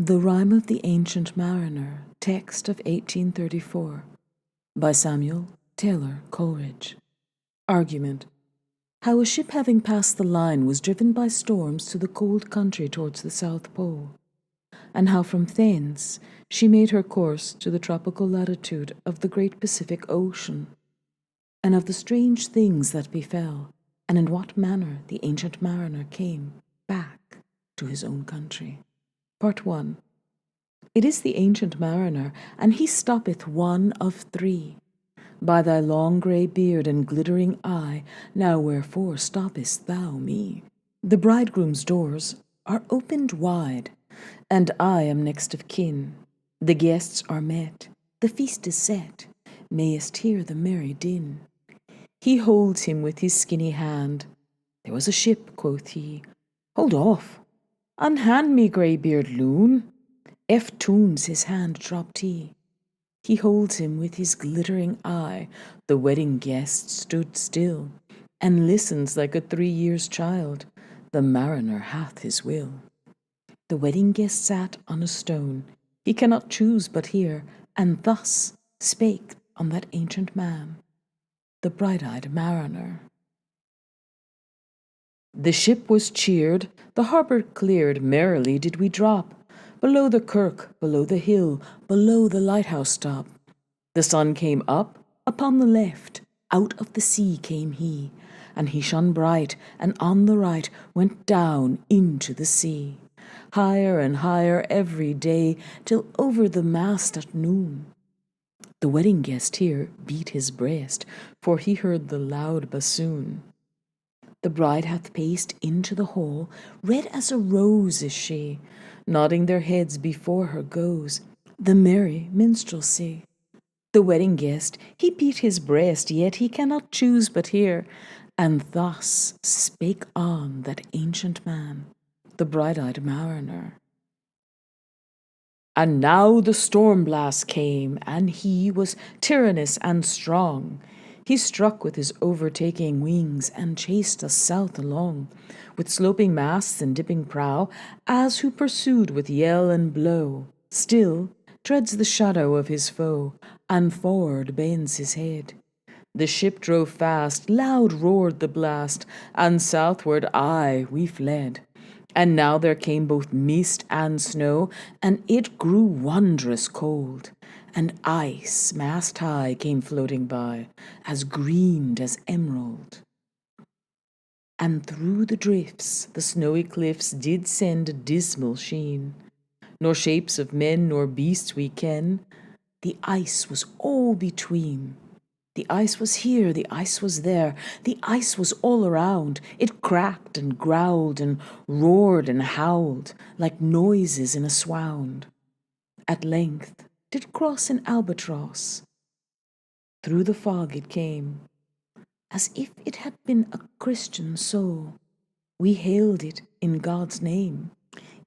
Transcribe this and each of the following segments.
The Rime of the Ancient Mariner, text of 1834, by Samuel Taylor Coleridge. Argument. How a ship having passed the line was driven by storms to the cold country towards the South Pole, and how from thence she made her course to the tropical latitude of the great Pacific Ocean, and of the strange things that befell, and in what manner the ancient mariner came back to his own country. Part 1. It is the ancient mariner, and he stoppeth one of three. By thy long grey beard and glittering eye, now wherefore stoppest thou me? The bridegroom's doors are opened wide, and I am next of kin. The guests are met, the feast is set, mayest hear the merry din. He holds him with his skinny hand. There was a ship, quoth he. Hold off, unhand me, grey-beard loon. Tunes his hand dropped he. He holds him with his glittering eye. The wedding guest stood still, and listens like a 3 years' child. The mariner hath his will. The wedding guest sat on a stone. He cannot choose but hear, and thus spake on that ancient man, the bright-eyed mariner. The ship was cheered, the harbour cleared, merrily did we drop, below the kirk, below the hill, below the lighthouse top. The sun came up upon the left, out of the sea came he, and he shone bright, and on the right went down into the sea, higher and higher every day, till over the mast at noon. The wedding guest here beat his breast, for he heard the loud bassoon. The bride hath paced into the hall, red as a rose is she, nodding their heads before her goes the merry minstrelsy. The wedding guest, he beat his breast, yet he cannot choose but hear, and thus spake on that ancient man, the bright-eyed mariner. And now the storm blast came, and he was tyrannous and strong. He struck with his overtaking wings, and chased us south along, with sloping masts and dipping prow, as who pursued with yell and blow, still treads the shadow of his foe, and forward bends his head. The ship drove fast, loud roared the blast, and southward aye we fled. And now there came both mist and snow, and it grew wondrous cold, and ice mast high came floating by, as greened as emerald. And through the drifts the snowy cliffs did send a dismal sheen, nor shapes of men nor beasts we ken, the ice was all between. The ice was here, the ice was there, the ice was all around. It cracked and growled and roared and howled, like noises in a swound. At length did cross an albatross. Through the fog it came, as if it had been a Christian soul. We hailed it in God's name.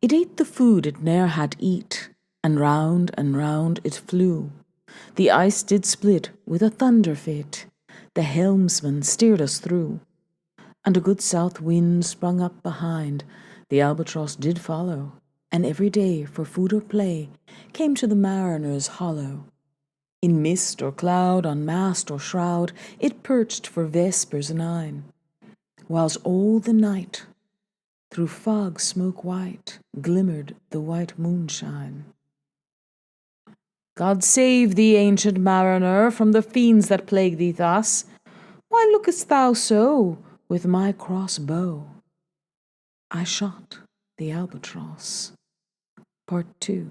It ate the food it ne'er had eat, and round it flew. The ice did split with a thunder fit. The helmsman steered us through, and a good south wind sprung up behind. The albatross did follow, and every day for food or play came to the mariner's hollow. In mist or cloud, on mast or shroud, it perched for vespers 9, whiles all the night through fog smoke white glimmered the white moonshine. God save thee, ancient mariner, from the fiends that plague thee thus. Why lookest thou so with my cross bow? I shot the albatross. Part 2.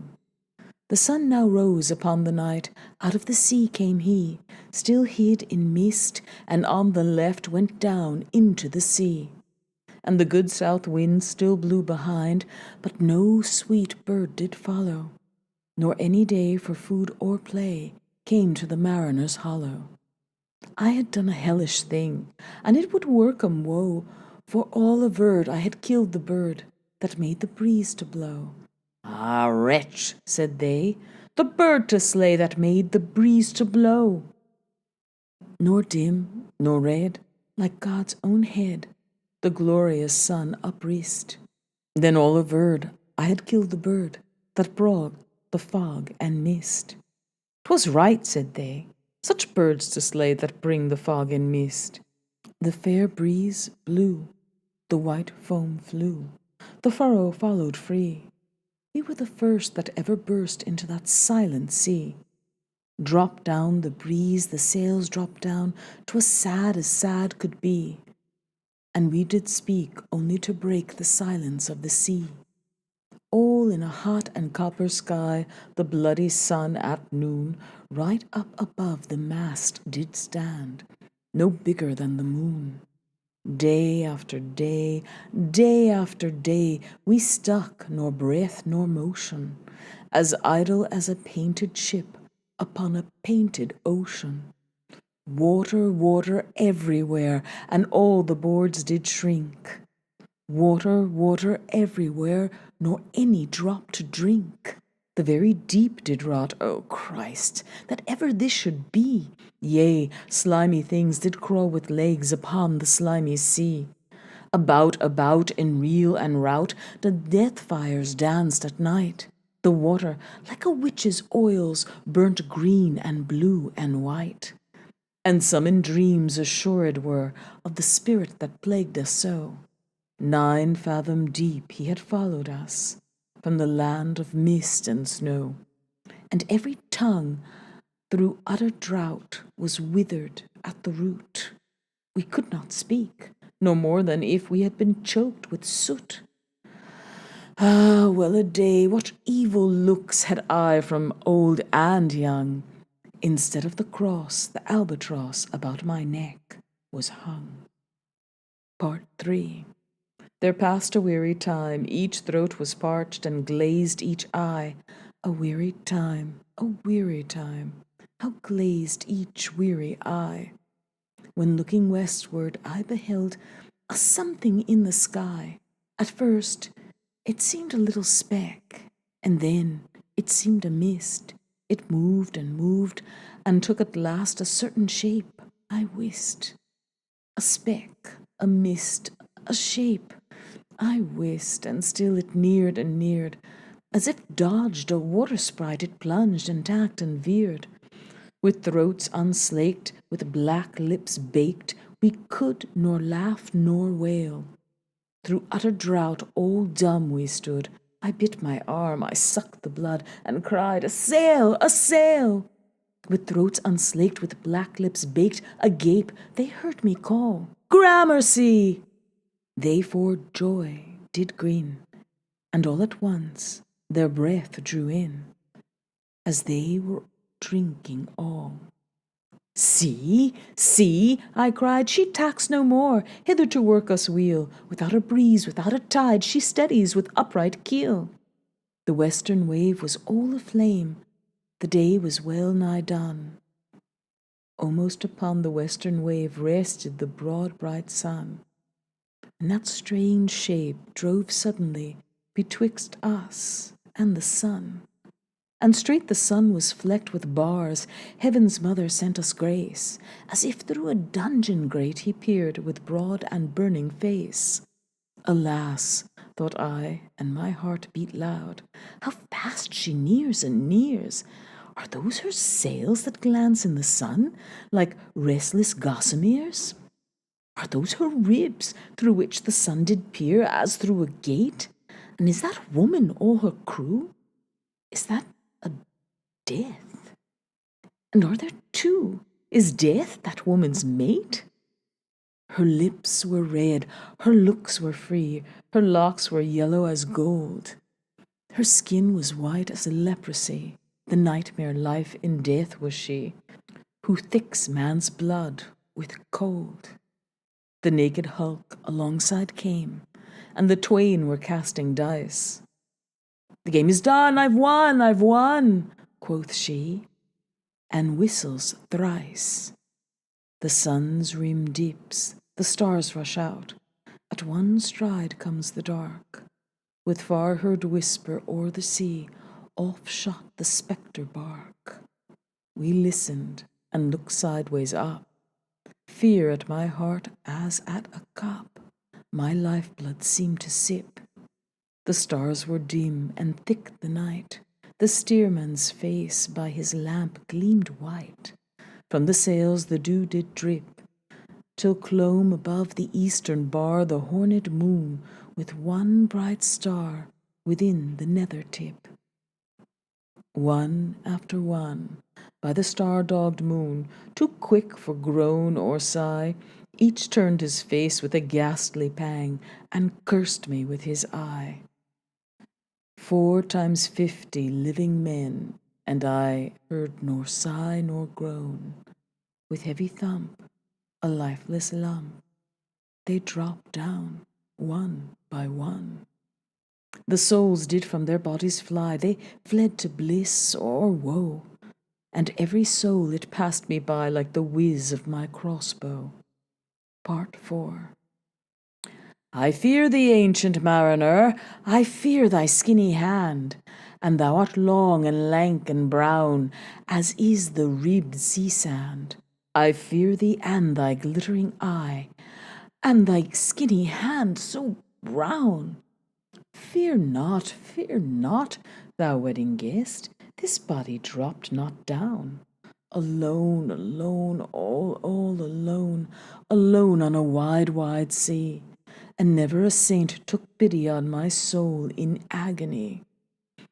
The sun now rose upon the night. Out of the sea came he, still hid in mist, and on the left went down into the sea. And the good south wind still blew behind, but no sweet bird did follow, nor any day for food or play came to the mariner's hollow. I had done a hellish thing, and it would work 'em woe, for all averred I had killed the bird that made the breeze to blow. Ah, wretch, said they, the bird to slay that made the breeze to blow. Nor dim, nor red, like God's own head, the glorious sun uprist. Then all averred I had killed the bird that brought the fog and mist. "'Twas right," said they, "such birds to slay that bring the fog and mist." The fair breeze blew, the white foam flew, the furrow followed free. We were the first that ever burst into that silent sea. Dropped down the breeze, the sails dropped down, 'twas sad as sad could be, and we did speak only to break the silence of the sea. All in a hot and copper sky, the bloody sun at noon, right up above the mast did stand, no bigger than the moon. Day after day, day after day, we stuck, nor breath nor motion, as idle as a painted ship upon a painted ocean. Water, water everywhere, and all the boards did shrink. Water, water everywhere, nor any drop to drink. The very deep did rot, O Christ, that ever this should be. Yea, slimy things did crawl with legs upon the slimy sea. About, in reel and rout, the death fires danced at night. The water, like a witch's oils, burnt green and blue and white. And some in dreams assured were of the spirit that plagued us so. 9 fathom deep he had followed us from the land of mist and snow, and every tongue through utter drought was withered at the root. We could not speak, no more than if we had been choked with soot. Ah, well a day, what evil looks had I from old and young! Instead of the cross, the albatross about my neck was hung. Part 3. There passed a weary time, each throat was parched and glazed each eye. A weary time, how glazed each weary eye. When looking westward, I beheld a something in the sky. At first, it seemed a little speck, and then it seemed a mist. It moved, and took at last a certain shape, I wist. A speck, a mist, a shape, I wist, and still it neared and neared. As if dodged a water sprite, it plunged and tacked and veered. With throats unslaked, with black lips baked, we could nor laugh nor wail. Through utter drought, all dumb we stood. I bit my arm, I sucked the blood, and cried, "A sail! A sail!" With throats unslaked, with black lips baked, agape, they heard me call, "Gramercy!" They for joy did grin, and all at once their breath drew in, as they were drinking all. "See, see," I cried, "she tacks no more, hither to work us weal. Without a breeze, without a tide, she steadies with upright keel." The western wave was all aflame, the day was well nigh done. Almost upon the western wave rested the broad bright sun, and that strange shape drove suddenly betwixt us and the sun. And straight the sun was flecked with bars. Heaven's mother sent us grace. As if through a dungeon grate he peered with broad and burning face. Alas, thought I, and my heart beat loud, how fast she nears and nears! Are those her sails that glance in the sun like restless gossameres? Are those her ribs through which the sun did peer as through a gate? And is that woman all her crew? Is that a death? And are there two? Is death that woman's mate? Her lips were red, her looks were free, her locks were yellow as gold. Her skin was white as leprosy, the nightmare life in death was she, who thicks man's blood with cold. The naked hulk alongside came, and the twain were casting dice. "The game is done, I've won," quoth she, and whistles thrice. The sun's rim dips, the stars rush out, at one stride comes the dark. With far-heard whisper o'er the sea, off shot the spectre bark. We listened, and looked sideways up. Fear at my heart as at a cup my lifeblood seemed to sip. The stars were dim and thick the night. The steersman's face by his lamp gleamed white. From the sails the dew did drip, till clomb above the eastern bar the horned moon with one bright star within the nether tip. One after one, by the star-dogged moon, too quick for groan or sigh, each turned his face with a ghastly pang, and cursed me with his eye. 4 times 50 living men, and I heard nor sigh nor groan. With heavy thump, a lifeless lump, they dropped down, one by one. The souls did from their bodies fly, they fled to bliss or woe, and every soul it passed me by like the whiz of my crossbow. Part 4. I fear thee, ancient mariner, I fear thy skinny hand, and thou art long and lank and brown, as is the ribbed sea sand. I fear thee and thy glittering eye, and thy skinny hand so brown. Fear not, thou wedding guest, this body dropped not down. Alone, alone, all alone, alone on a wide, wide sea, and never a saint took pity on my soul in agony.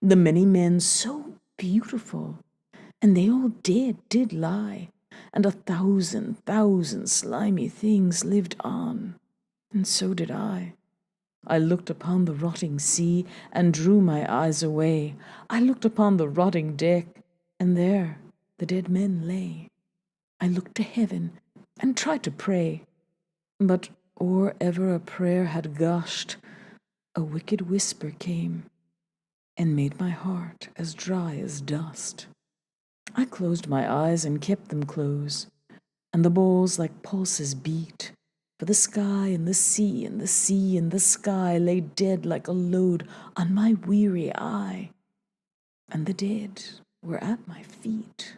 The many men so beautiful, and they all did lie, and 1,000 slimy things lived on, and so did I. I looked upon the rotting sea, and drew my eyes away. I looked upon the rotting deck, and there the dead men lay. I looked to heaven, and tried to pray, but or ever a prayer had gushed, a wicked whisper came, and made my heart as dry as dust. I closed my eyes and kept them close, and the balls like pulses beat, for the sky and the sea and the sea and the sky lay dead like a load on my weary eye, and the dead were at my feet.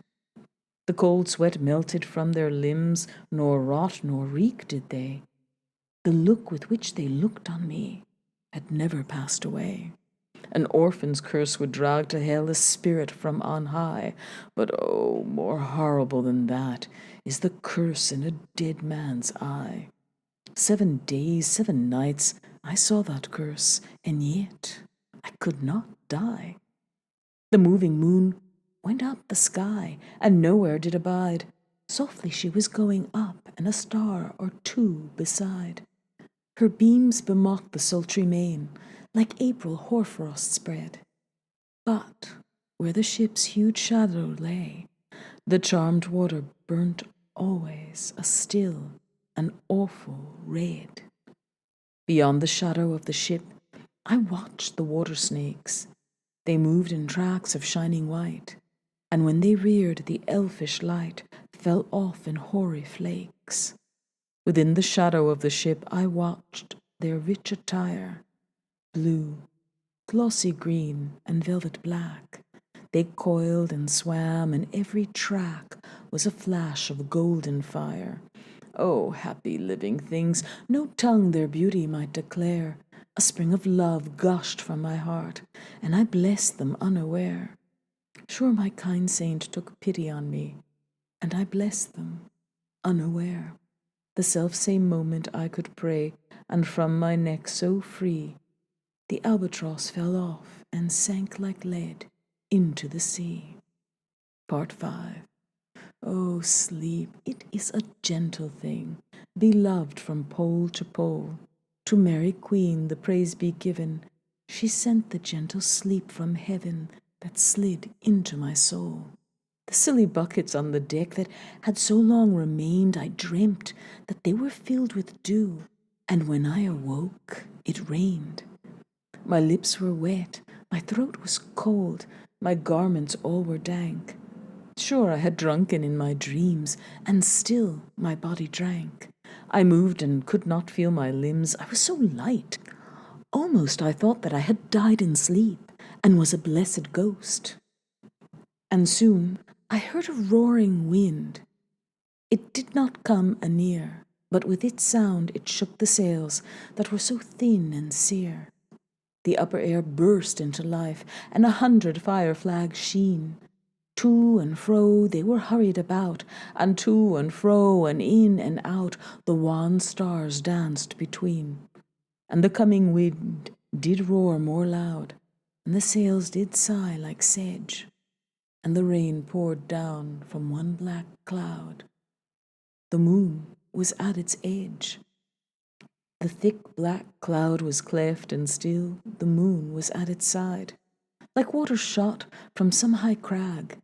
The cold sweat melted from their limbs, nor rot nor reek did they. The look with which they looked on me had never passed away. An orphan's curse would drag to hell a spirit from on high, but oh, more horrible than that is the curse in a dead man's eye. 7 days, 7 nights, I saw that curse, and yet I could not die. The moving moon went up the sky, and nowhere did abide. Softly she was going up, and a star or two beside. Her beams bemocked the sultry main, like April hoarfrost spread. But where the ship's huge shadow lay, the charmed water burnt always a still and awful red. Beyond the shadow of the ship, I watched the water snakes. They moved in tracks of shining white, and when they reared, the elfish light fell off in hoary flakes. Within the shadow of the ship I watched their rich attire, blue, glossy green, and velvet black. They coiled and swam, and every track was a flash of golden fire. Oh, happy living things, no tongue their beauty might declare. A spring of love gushed from my heart, and I blessed them unaware. Sure my kind saint took pity on me, and I blessed them unaware. The self-same moment I could pray, and from my neck so free, the albatross fell off and sank like lead into the sea. Part 5. Oh, sleep, it is a gentle thing, beloved from pole to pole. To Mary Queen the praise be given, she sent the gentle sleep from heaven that slid into my soul. The silly buckets on the deck that had so long remained, I dreamt that they were filled with dew, and when I awoke, it rained. My lips were wet, my throat was cold, my garments all were dank. Sure, I had drunken in my dreams, and still my body drank. I moved and could not feel my limbs, I was so light. Almost I thought that I had died in sleep, and was a blessed ghost. And soon I heard a roaring wind. It did not come anear, but with its sound it shook the sails that were so thin and sere. The upper air burst into life, and 100 fire flags sheen. To and fro they were hurried about, and to and fro and in and out the wan stars danced between. And the coming wind did roar more loud, and the sails did sigh like sedge, and the rain poured down from one black cloud. The moon was at its edge. The thick black cloud was cleft, and still the moon was at its side. Like water shot from some high crag,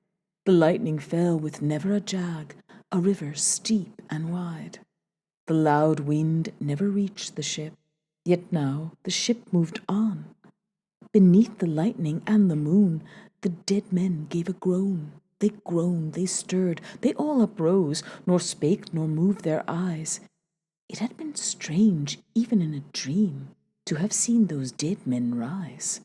the lightning fell with never a jag, a river steep and wide. The loud wind never reached the ship, yet now the ship moved on. Beneath the lightning and the moon, the dead men gave a groan. They groaned, they stirred, they all uprose, nor spake nor moved their eyes. It had been strange, even in a dream, to have seen those dead men rise.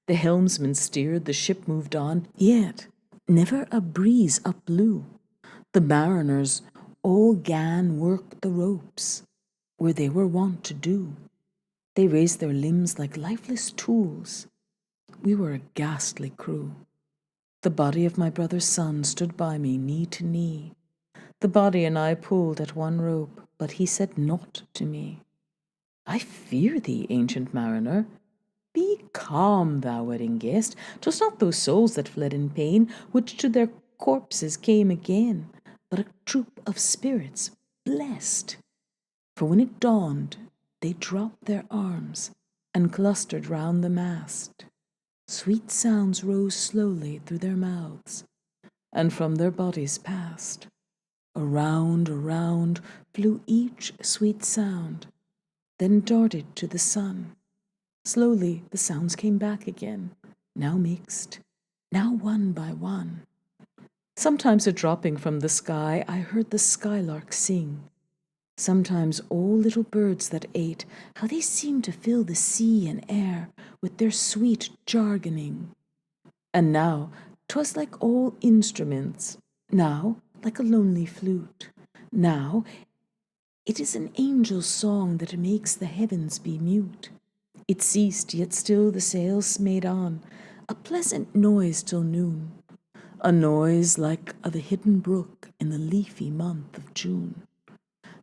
The helmsman steered, the ship moved on, yet never a breeze up blew. The mariners all gan work the ropes, where they were wont to do. They raised their limbs like lifeless tools. We were a ghastly crew. The body of my brother's son stood by me, knee to knee. The body and I pulled at one rope, but he said naught to me. I fear thee, ancient mariner. Be calm, thou wedding guest. 'Twas not those souls that fled in pain, which to their corpses came again, but a troop of spirits blessed. For when it dawned, they dropped their arms and clustered round the mast. Sweet sounds rose slowly through their mouths, and from their bodies passed. Around flew each sweet sound, then darted to the sun. Slowly the sounds came back again, now mixed, now one by one. Sometimes a dropping from the sky, I heard the skylark sing. Sometimes all little birds that ate, how they seemed to fill the sea and air with their sweet jargoning. And now 'twas like all instruments, now like a lonely flute. Now it is an angel's song that makes the heavens be mute. It ceased, yet still the sails made on, a pleasant noise till noon, a noise like of a hidden brook in the leafy month of June,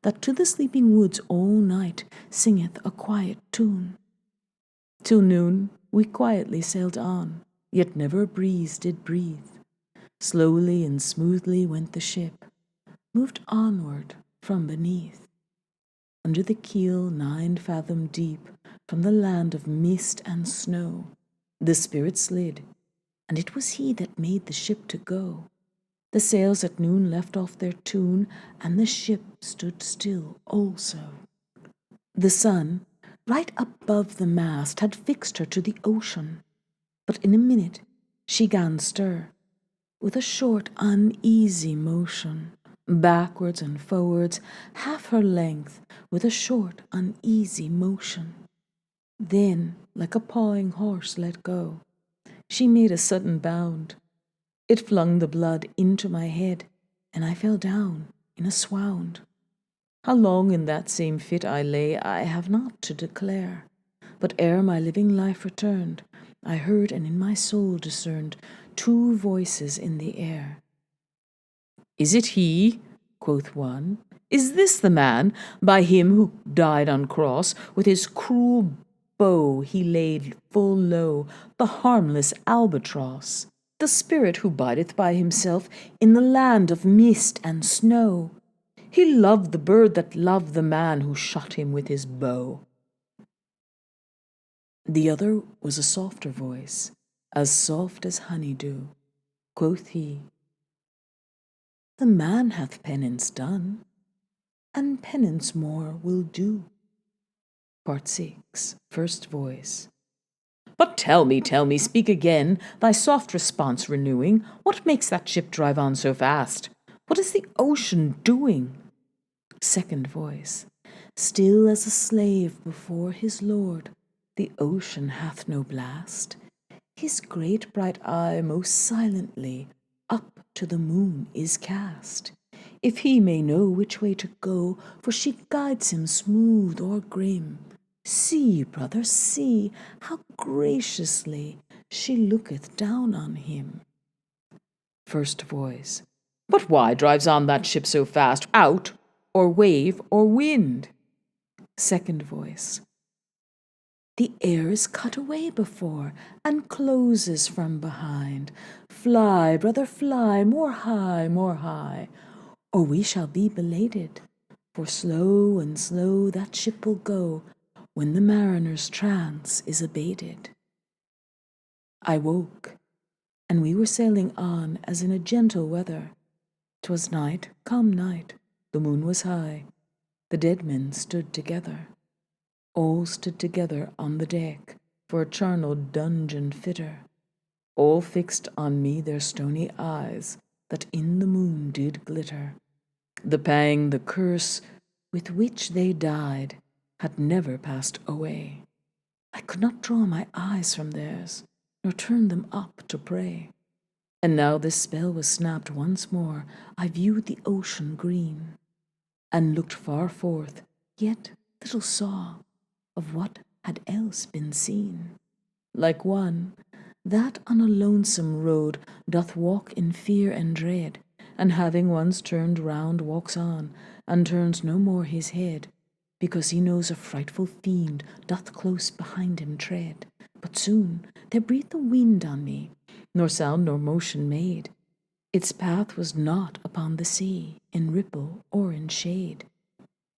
that to the sleeping woods all night singeth a quiet tune. Till noon we quietly sailed on, yet never a breeze did breathe. Slowly and smoothly went the ship, moved onward from beneath. Under the keel 9 fathom deep, from the land of mist and snow, the spirit slid, and it was he that made the ship to go. The sails at noon left off their tune, and the ship stood still also. The sun, right above the mast, had fixed her to the ocean, but in a minute she gan stir, with a short uneasy motion, backwards and forwards, half her length, with a short uneasy motion. Then, like a pawing horse let go, she made a sudden bound. It flung the blood into my head, and I fell down in a swound. How long in that same fit I lay, I have not to declare, but ere my living life returned, I heard and in my soul discerned 2 voices in the air. Is it he? Quoth one. Is this the man, by him who died on cross, with his cruel bow he laid full low the harmless albatross, the spirit who bideth by himself in the land of mist and snow? He loved the bird that loved the man who shot him with his bow. The other was a softer voice, as soft as honey-dew. Quoth he, The man hath penance done, and penance more will do. Part 6, first voice. But tell me, speak again, thy soft response renewing, what makes that ship drive on so fast? What is the ocean doing? Second voice. Still as a slave before his lord, the ocean hath no blast. His great bright eye most silently up to the moon is cast, if he may know which way to go, for she guides him smooth or grim. See, brother, see, how graciously she looketh down on him. First voice. But why drives on that ship so fast? Out, or wave, or wind? Second voice. The air is cut away before, and closes from behind. Fly, brother, fly, more high, or we shall be belated. For slow and slow that ship will go, when the mariner's trance is abated. I woke, and we were sailing on as in a gentle weather. 'Twas night, calm night, the moon was high, the dead men stood together. All stood together on the deck for a charnel dungeon fitter. All fixed on me their stony eyes that in the moon did glitter. The pang, the curse with which they died had never passed away. I could not draw my eyes from theirs, nor turn them up to pray. And now this spell was snapped once more. I viewed the ocean green, and looked far forth, yet little saw of what had else been seen. Like one that on a lonesome road doth walk in fear and dread, and having once turned round walks on, and turns no more his head, because he knows a frightful fiend doth close behind him tread. But soon there breathed a wind on me, nor sound nor motion made. Its path was not upon the sea, in ripple or in shade.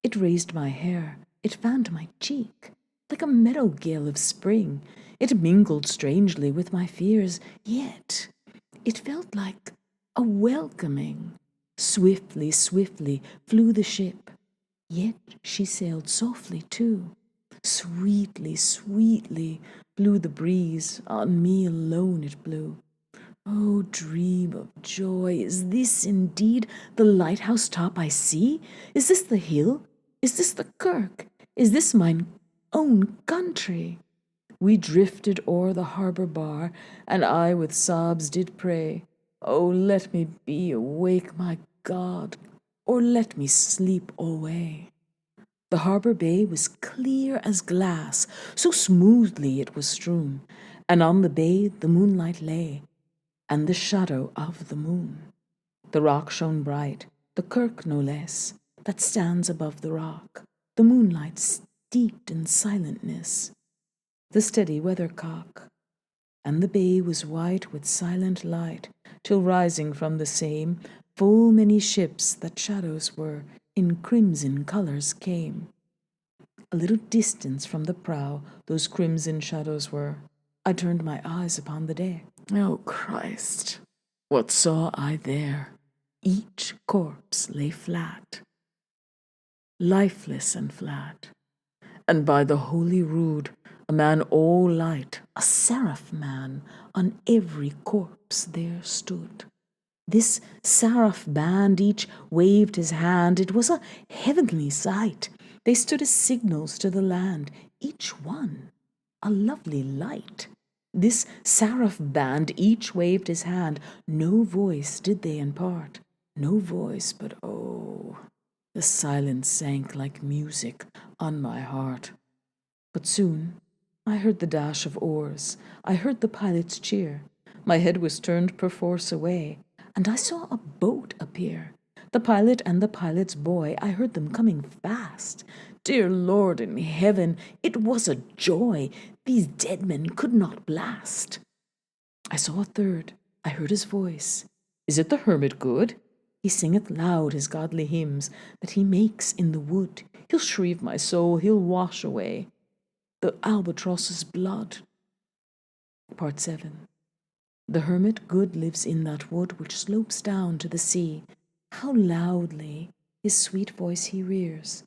It raised my hair, it fanned my cheek, like a meadow gale of spring. It mingled strangely with my fears, yet it felt like a welcoming. Swiftly, swiftly flew the ship, yet she sailed softly too. Sweetly, sweetly blew the breeze, on me alone it blew. Oh, dream of joy, is this indeed the lighthouse top I see? Is this the hill? Is this the kirk? Is this mine own country? We drifted o'er the harbour bar, and I with sobs did pray, oh, let me be awake, my God, or let me sleep alway. The harbour bay was clear as glass, so smoothly it was strewn, and on the bay the moonlight lay, and the shadow of the moon. The rock shone bright, the kirk no less, that stands above the rock, the moonlight steeped in silentness, the steady weathercock, and the bay was white with silent light, till rising from the same, full many ships that shadows were, in crimson colours came. A little distance from the prow those crimson shadows were. I turned my eyes upon the deck. Oh, Christ, what saw I there? Each corpse lay flat, lifeless and flat, and by the holy rood, a man all light, a seraph man, on every corpse there stood. This seraph band each waved his hand, it was a heavenly sight. They stood as signals to the land, each one a lovely light. This seraph band each waved his hand, no voice did they impart, no voice, but oh, the silence sank like music on my heart. But soon I heard the dash of oars, I heard the pilot's cheer. My head was turned perforce away, and I saw a boat appear. The pilot and the pilot's boy, I heard them coming fast. Dear Lord in heaven, it was a joy these dead men could not blast. I saw a third, I heard his voice. Is it the hermit good? He singeth loud his godly hymns that he makes in the wood. He'll shrieve my soul, he'll wash away the albatross's blood. Part 7. The hermit good lives in that wood which slopes down to the sea. How loudly his sweet voice he rears.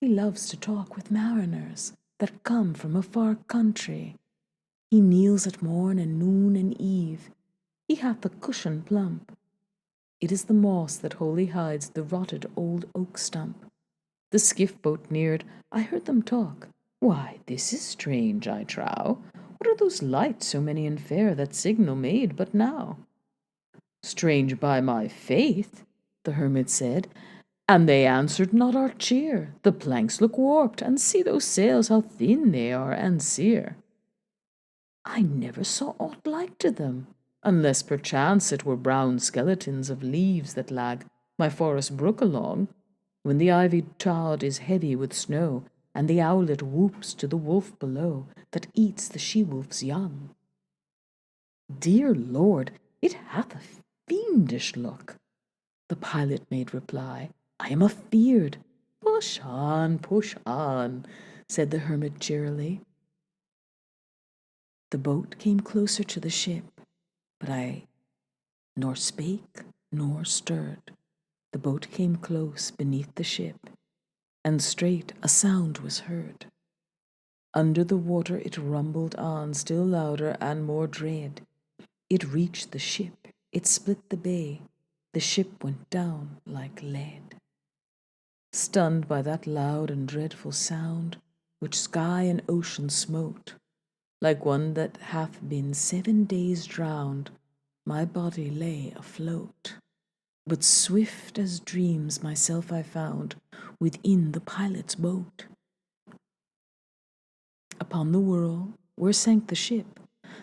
He loves to talk with mariners that come from a far country. He kneels at morn and noon and eve. He hath a cushion plump. It is the moss that wholly hides the rotted old oak stump. The skiff boat neared, I heard them talk. Why, this is strange, I trow. What are those lights, so many and fair, that signal made but now? Strange by my faith, the hermit said, And they answered not our cheer. The planks look warped, and see those sails how thin they are and sere. I never saw aught like to them, unless perchance it were brown skeletons of leaves that lag my forest brook along, when the ivy tod is heavy with snow, and the owlet whoops to the wolf below that eats the she-wolf's young. Dear Lord, it hath a fiendish look. The pilot made reply, I am afeard. Push on, said the hermit cheerily. The boat came closer to the ship, but I nor spake nor stirred. The boat came close beneath the ship, and straight a sound was heard. Under the water it rumbled on, still louder and more dread. It reached the ship, it split the bay, the ship went down like lead. Stunned by that loud and dreadful sound, which sky and ocean smote, like one that hath been 7 days drowned, my body lay afloat. But swift as dreams myself I found within the pilot's boat. Upon the whirl, where sank the ship,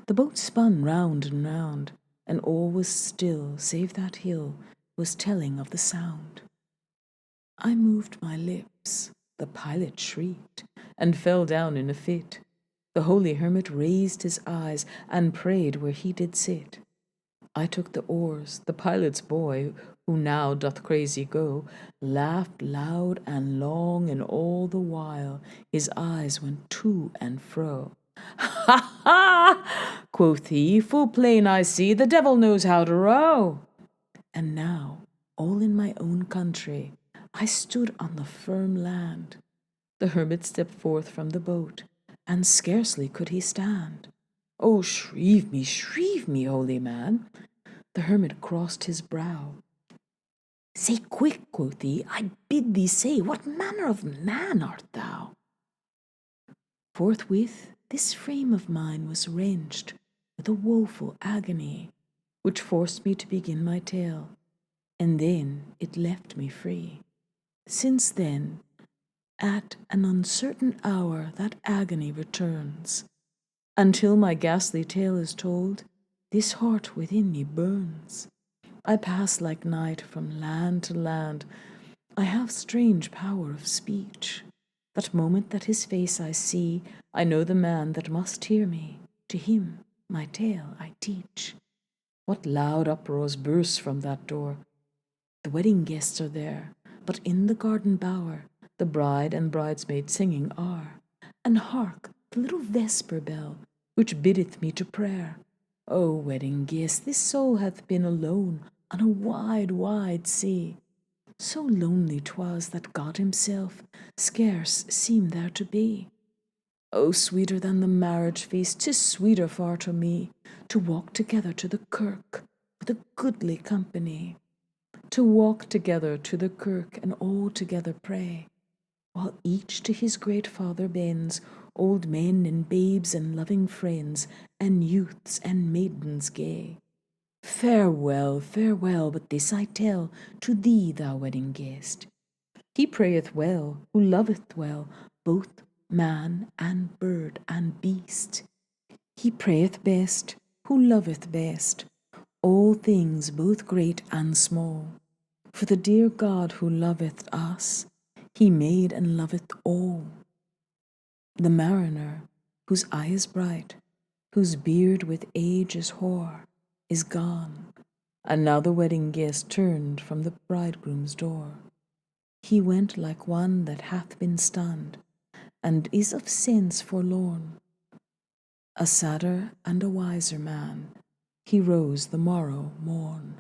the boat spun round and round, and all was still, save that hill was telling of the sound. I moved my lips, the pilot shrieked, and fell down in a fit. The holy hermit raised his eyes, and prayed where he did sit. I took the oars, the pilot's boy, who now doth crazy go, laughed loud and long, and all the while his eyes went to and fro. Ha ha! Quoth he, full plain I see, the devil knows how to row. And now, all in my own country, I stood on the firm land. The hermit stepped forth from the boat, and scarcely could he stand. Oh, shrieve me, holy man! The hermit crossed his brow. Say quick, quoth he, I bid thee say, what manner of man art thou? Forthwith this frame of mine was wrenched with a woeful agony, which forced me to begin my tale, and then it left me free. Since then, at an uncertain hour that agony returns. Until my ghastly tale is told, this heart within me burns. I pass like night from land to land. I have strange power of speech. That moment that his face I see, I know the man that must hear me. To him my tale I teach. What loud uproars burst from that door! The wedding guests are there, but in the garden bower the bride and bridesmaid singing are. And hark, the little vesper bell, which biddeth me to prayer. O wedding guest, this soul hath been alone on a wide, wide sea. So lonely 'twas that God himself scarce seemed there to be. O sweeter than the marriage feast, 'tis sweeter far to me to walk together to the kirk with a goodly company. To walk together to the kirk and all together pray, while each to his great Father bends, old men and babes and loving friends, and youths and maidens gay. Farewell, farewell, but this I tell to thee, thou wedding guest. He prayeth well, who loveth well, both man and bird and beast. He prayeth best, who loveth best, all things both great and small. For the dear God who loveth us, he made and loveth all. The mariner, whose eye is bright, whose beard with age is hoar, is gone, and now the wedding guest turned from the bridegroom's door. He went like one that hath been stunned, and is of sense forlorn. A sadder and a wiser man, he rose the morrow morn.